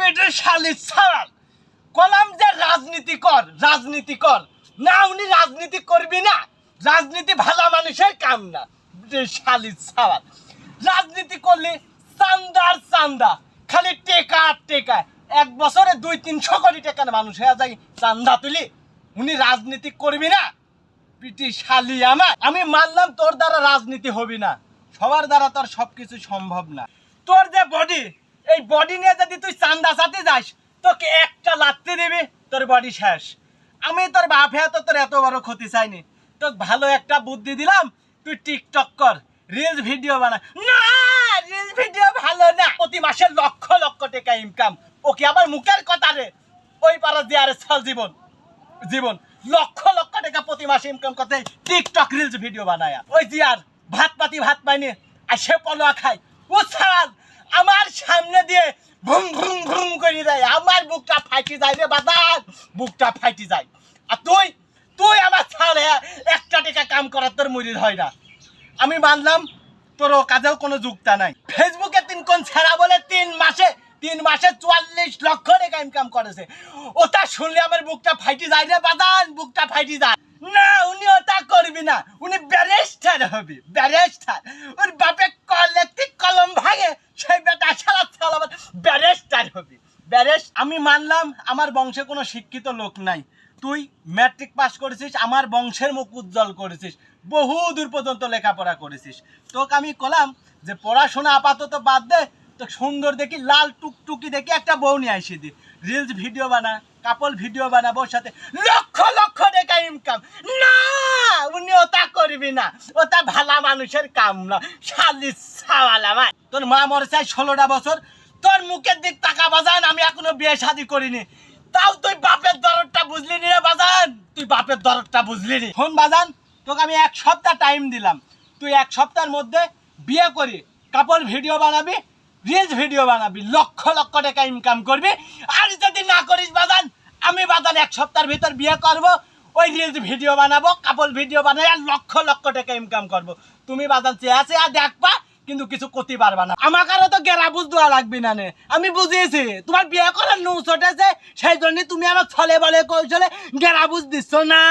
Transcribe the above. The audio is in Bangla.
পেটের শালি ছাড়াল কলাম যে রাজনীতি কর না, উনি রাজনীতি করবি না, রাজনীতি ভালো মানুষের কাম না। শালি ছাড়াল রাজনীতি করলে চান্দা খালি টেকা আর টেকা, 1 বছরে 200-300 কোটি টাকার মানুষ হয়ে যায় চান্দা তুলি। উনি রাজনীতি করবি না পিটি শালি আমার। আমি মানলাম তোর দ্বারা রাজনীতি হবি না, সবার দ্বারা তোর সবকিছু সম্ভব না। তোর যে বডি, এই বডি নিয়ে যদি তুই চান্দা চাতে যাস, তোকে একটা লাত্তি দিবি, তোর বডি শেষ। আমি তোর বাপ হ্যাঁ তো তোর এত বড় ক্ষতি চাইনি, তোর ভালো একটা বুদ্ধি দিলাম, তুই টিকটক কর, রিলস ভিডিও বানা। না, রিলস ভিডিও ভালো না, প্রতি মাসে লক্ষ লক্ষ টাকা ইনকাম। ওকে আবার মুখের কথা রে, ওই পাড়া দিয়ে আরে সাল জীবন লক্ষ লক্ষ টাকা প্রতি মাসে ইনকাম করতে টিকটক রিলস ভিডিও বানায়। ওই যে আর ভাত পাইনি আর সে পলোয়া খায়, ও ছাড় আমার সামনে দিয়ে ভুম ভুম ভুম করে দেয়, আমার বুকটা ফাইটি যায় রে বাদান, বুকটা ফাইটি যায়। আর তুই আমার ছাড়ে 1 টাকা কাম করার তোর মুরিদ হয় না। আমি মানলাম তোর কাজেও কোনো যুক্তা নাই। ফেসবুকে 3 কোন ছেড়া বলে 3 মাসে 44 লক্ষ টাকা ইনকাম করেছে। ওটা শুনলে আমার বুকটা ফাইটি যায় রে বাদান, বুকটা ফাইটি যায়। না, উনি ওটা করবি না, উনি ব্যারিস্টার হবে, ব্যারিস্টার। ওর বাপে কলম ভাঙে, সেই বেটা ছাড়া ব্যারিস্টার হবে। আমি মানলাম আমার বংশে কোনো শিক্ষিত লোক নাই, তুই ম্যাট্রিক পাস করেছিস, আমার বংশের মুখ উজ্জ্বল করেছিস, বহু দূর পর্যন্ত লেখাপড়া করেছিস। তোকে আমি কলাম যে পড়াশোনা আপাতত বাদ দে, তো সুন্দর দেখি লাল টুকটুকি দেখি একটা বউ নিয়ে আসি দি, রিলস ভিডিও বানা, কাপল ভিডিও বানাবো, সাথে লক্ষ লক্ষ টাকা ইনকাম। না, উনি ওটা করবি না, ওটা ভালা মানুষের কাম না। শালি ছাওয়ালা ভাই, তোর মা মরেছে 16টা বছর, তোর মুখের দিক টাকা বাজান, আমি এখনো বিয়ে শাদী করিনি, তাও তুই বাপের দরদটা বুঝলি নি রে বাজান, তুই বাপের দরদটা বুঝলি নি। শোন বাজান, তোকে আমি 1 সপ্তাহ টাইম দিলাম, তুই 1 সপ্তাহের মধ্যে বিয়ে করি, কাপল ভিডিও বানাবি, রিলস ভিডিও বানাবি, লক্ষ লক্ষ টাকা ইনকাম করবি। আর যদি না করিস বাজান, আমি বাজান 1 সপ্তাহের ভিতর বিয়ে করব, ওই রিলস ভিডিও বানাবো, কাপল ভিডিও বানাই, আর লক্ষ লক্ষ টাকা ইনকাম করব। তুমি বাজান চেয়ে দেখবা, কিন্তু কিছু করতে পারবা না। আমাকারও তো গেরা বুঝ দেওয়া লাগবে না নে, আমি বুঝিয়েছি তোমার বিয়ে করার নুস উঠেছে, সেই জন্য তুমি আমার ছলে বলে কৌশলে গেরা বুঝ দিচ্ছ না।